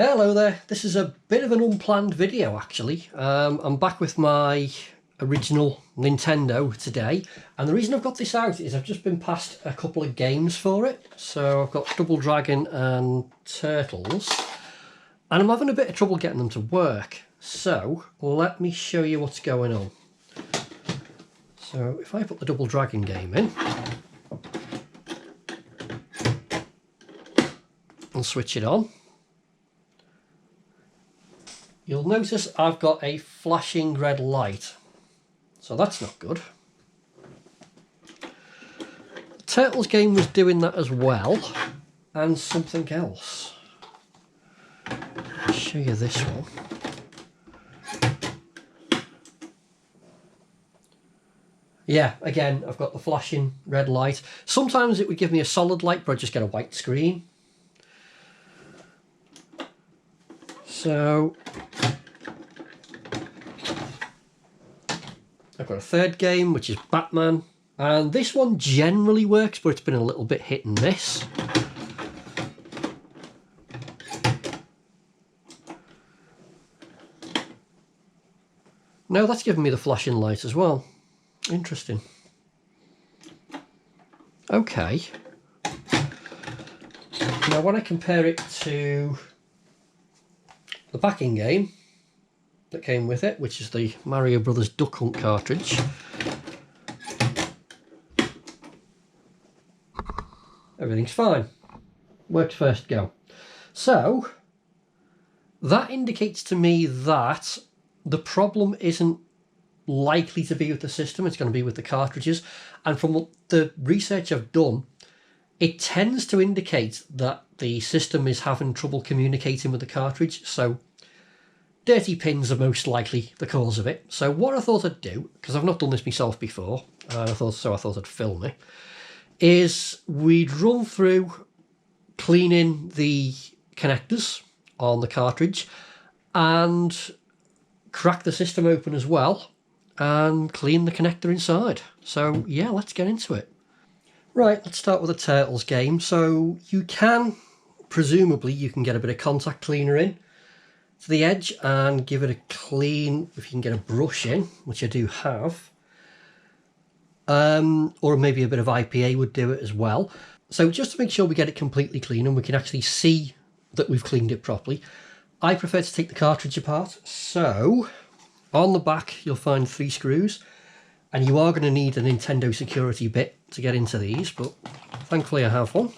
Hello there, this is a bit of an unplanned video actually. I'm back with my original Nintendo today, and the reason I've got this out is I've just been passed a couple of games for it. So I've got Double Dragon and Turtles, and I'm having a bit of trouble getting them to work. So let me show you what's going on. So if I put the Double Dragon game in and switch it on, you'll notice I've got a flashing red light, so that's not good. The Turtles game was doing that as well, and something else. I'll show you this one. Yeah, again, I've got the flashing red light. Sometimes it would give me a solid light, but I just get a white screen. So I've got a third game, which is Batman, and this one generally works, but it's been a little bit hit and miss. No, that's giving me the flashing light as well. Interesting. Okay. Now when I compare it to the backing game that came with it, which is the Mario Brothers Duck Hunt cartridge, everything's fine. Worked first go. So that indicates to me that the problem isn't likely to be with the system, it's going to be with the cartridges. And from what the research I've done, it tends to indicate that the system is having trouble communicating with the cartridge. So dirty pins are most likely the cause of it. So what I thought I'd do, because I've not done this myself before, and I thought I'd film it, is we'd run through cleaning the connectors on the cartridge and crack the system open as well and clean the connector inside. So yeah, let's get into it. Right, let's start with the Turtles game. So you can, presumably, you can get a bit of contact cleaner in to the edge and give it a clean, if you can get a brush in, which I do have. Or maybe a bit of IPA would do it as well. So just to make sure we get it completely clean and we can actually see that we've cleaned it properly, I prefer to take the cartridge apart. So on the back you'll find 3 screws, and you are going to need a Nintendo security bit to get into these, but thankfully I have one.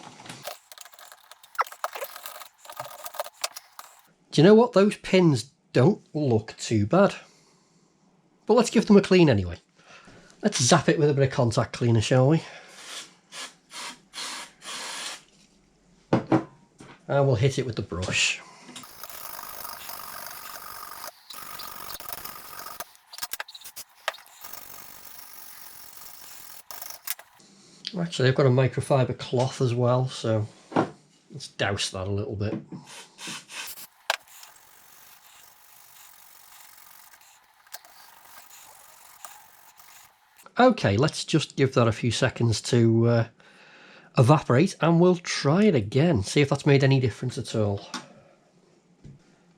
Do you know what? Those pins don't look too bad, but let's give them a clean anyway. Let's zap it with a bit of contact cleaner, shall we? And we'll hit it with the brush. Actually, I've got a microfiber cloth as well, so let's douse that a little bit. Okay, let's just give that a few seconds to evaporate, and we'll try it again, see if that's made any difference at all.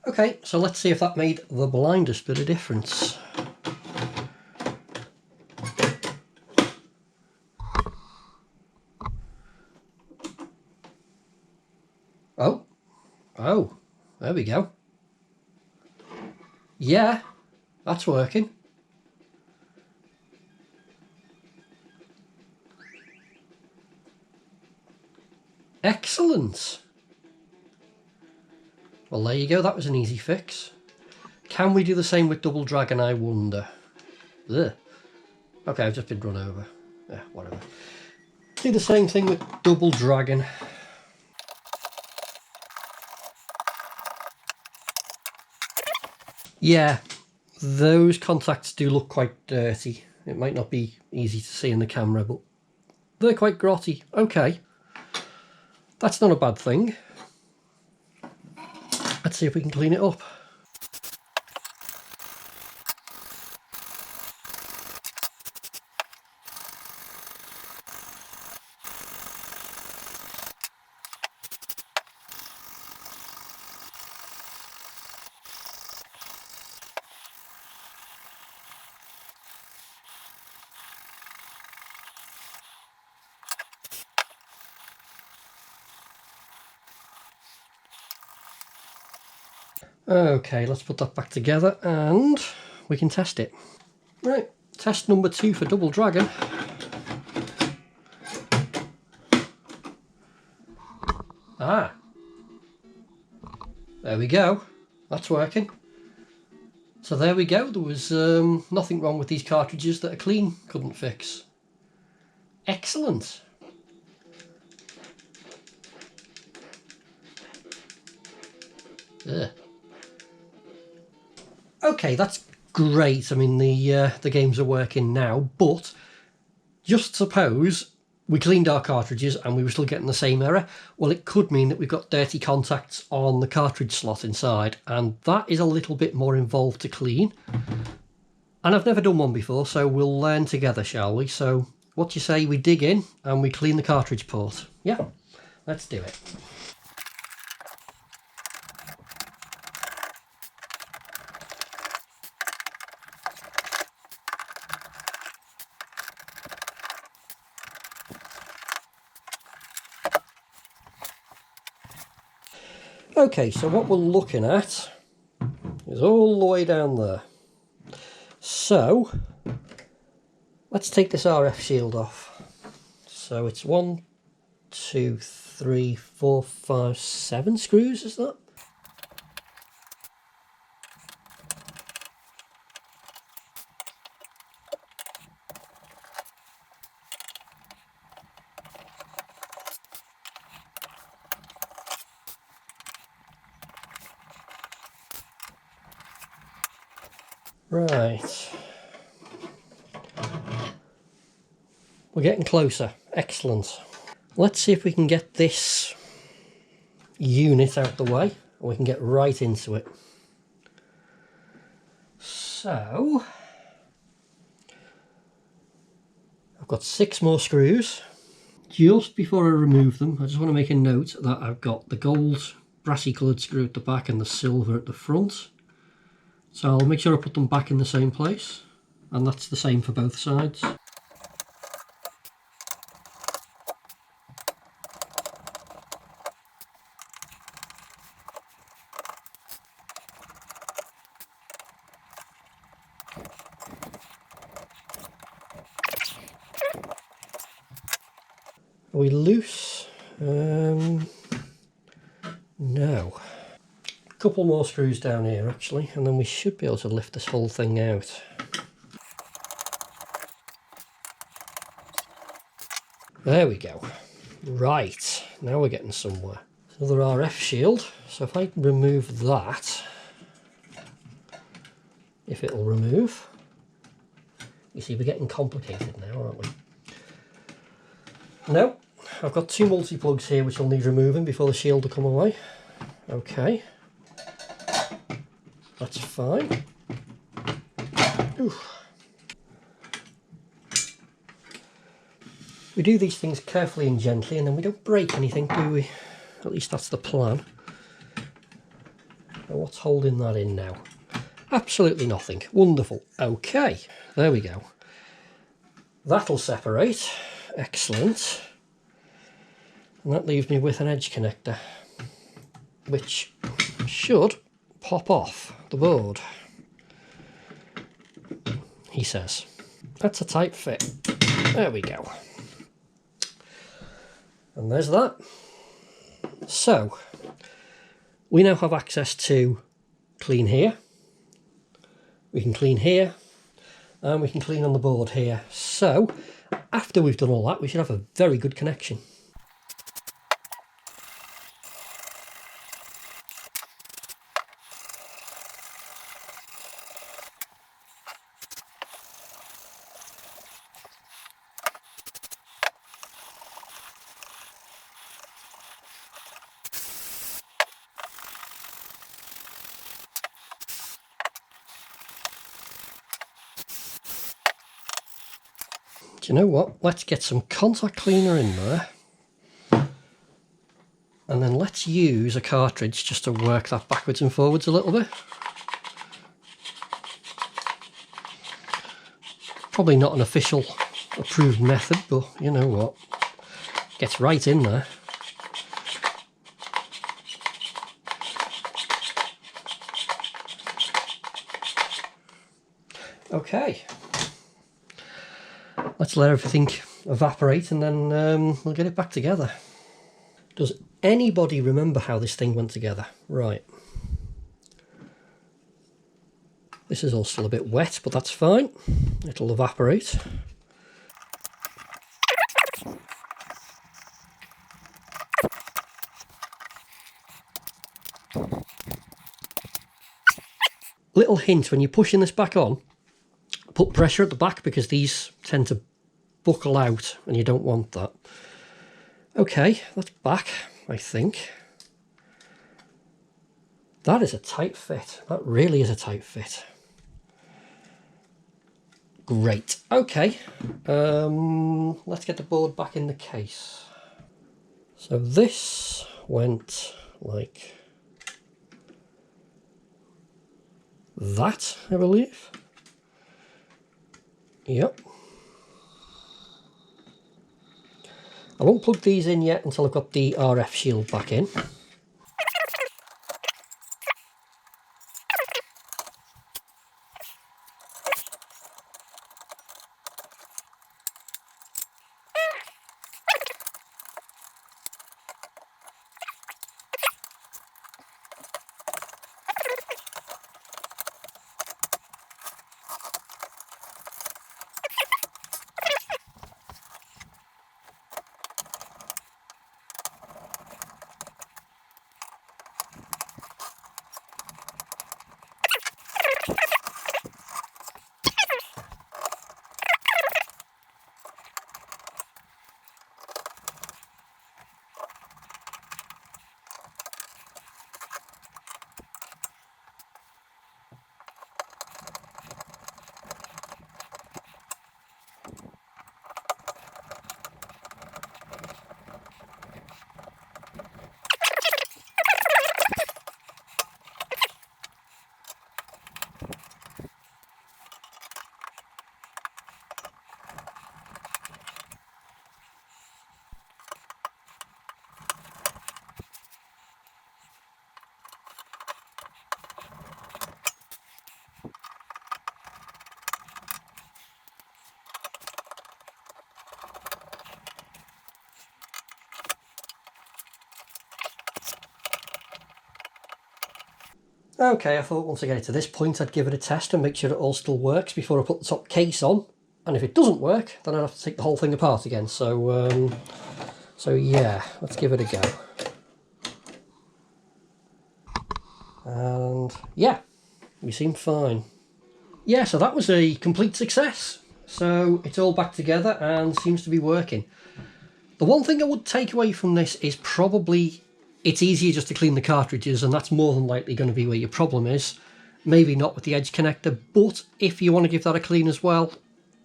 Okay, so let's see if that made the blindest bit of difference. Oh, there we go. Yeah, that's working. Excellent. Well, there you go, that was an easy fix. Can we do the same with Double Dragon, I wonder? Ugh. Okay, I've just been run over. Yeah, whatever. Do the same thing with Double Dragon. Yeah, those contacts do look quite dirty. It might not be easy to see in the camera, but they're quite grotty. Okay, that's not a bad thing. Let's see if we can clean it up. Okay, let's put that back together and we can test it. Right, test number 2 for Double Dragon. Ah, there we go, that's working. So there we go, there was nothing wrong with these cartridges that a clean couldn't fix. Excellent. Ugh. Okay, that's great. I mean, the games are working now, but just suppose we cleaned our cartridges and we were still getting the same error. Well, it could mean that we've got dirty contacts on the cartridge slot inside, and that is a little bit more involved to clean. And I've never done one before, so we'll learn together, shall we? So what do you say we dig in and we clean the cartridge port? Yeah, let's do it. Okay, so what we're looking at is all the way down there. So let's take this RF shield off. So it's 1, 2, 3, 4, 5, 7 screws, is that? Right. We're getting closer. Excellent. Let's see if we can get this unit out the way and we can get right into it. So I've got 6 more screws. Just before I remove them, I just want to make a note that I've got the gold brassy coloured screw at the back and the silver at the front. So I'll make sure I put them back in the same place, and that's the same for both sides. Are we loose? No. A couple more screws down here actually, and then we should be able to lift this whole thing out. There we go. Right, now we're getting somewhere. Another RF shield, so if I remove that, if it'll remove, you see we're getting complicated now, aren't we? No, I've got 2 multi-plugs here which will need removing before the shield will come away. Okay, that's fine. Oof. We do these things carefully and gently, and then we don't break anything, do we? At least that's the plan. Now what's holding that in now? Absolutely nothing. Wonderful. Okay, there we go. That'll separate. Excellent. And that leaves me with an edge connector, which should pop off the board, he says. That's a tight fit. There we go. And there's that. So we now have access to clean here, we can clean here, and we can clean on the board here. So after we've done all that, we should have a very good connection. Do you know what? Let's get some contact cleaner in there, and then let's use a cartridge just to work that backwards and forwards a little bit. Probably not an official approved method, but you know what? Gets right in there. Okay, let's let everything evaporate and then we'll get it back together. Does anybody remember how this thing went together? Right. This is all still a bit wet, but that's fine. It'll evaporate. Little hint, when you're pushing this back on, put pressure at the back because these tend to buckle out and you don't want that. Okay, that's back, I think. That is a tight fit. That really is a tight fit. Great. Okay, let's get the board back in the case. So this went like that, I believe. Yep. I won't plug these in yet until I've got the RF shield back in. Okay, I thought once I get it to this point I'd give it a test and make sure it all still works before I put the top case on. And if it doesn't work, then I'd have to take the whole thing apart again. So yeah, let's give it a go. And yeah, we seem fine. Yeah, so that was a complete success. So it's all back together and seems to be working. The one thing I would take away from this is probably it's easier just to clean the cartridges, and that's more than likely going to be where your problem is. Maybe not with the edge connector, but if you want to give that a clean as well,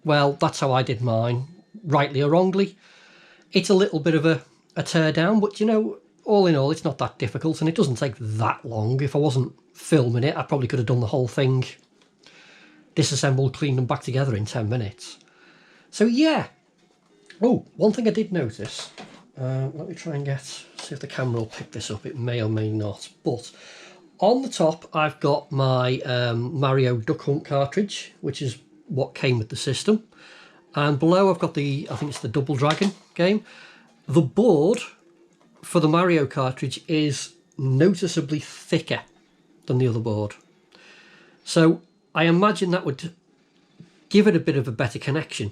that's how I did mine, rightly or wrongly. It's a little bit of a tear down, but you know, all in all, it's not that difficult, and it doesn't take that long. If I wasn't filming it, I probably could have done the whole thing, disassembled, cleaned them back together in 10 minutes. So yeah. Oh, one thing I did notice, let me try and see if the camera will pick this up. It may or may not, but on the top I've got my Mario Duck Hunt cartridge, which is what came with the system, and below I've got I think it's the Double Dragon game. The board for the Mario cartridge is noticeably thicker than the other board, so I imagine that would give it a bit of a better connection,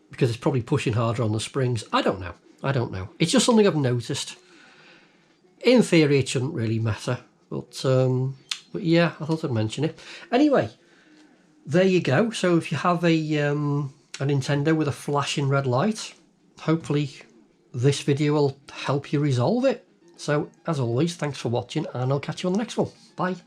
because it's probably pushing harder on the springs. I don't know. It's just something I've noticed. In theory, it shouldn't really matter, but yeah, I thought I'd mention it. Anyway, there you go. So if you have a Nintendo with a flashing red light, hopefully this video will help you resolve it. So as always, thanks for watching, and I'll catch you on the next one. Bye.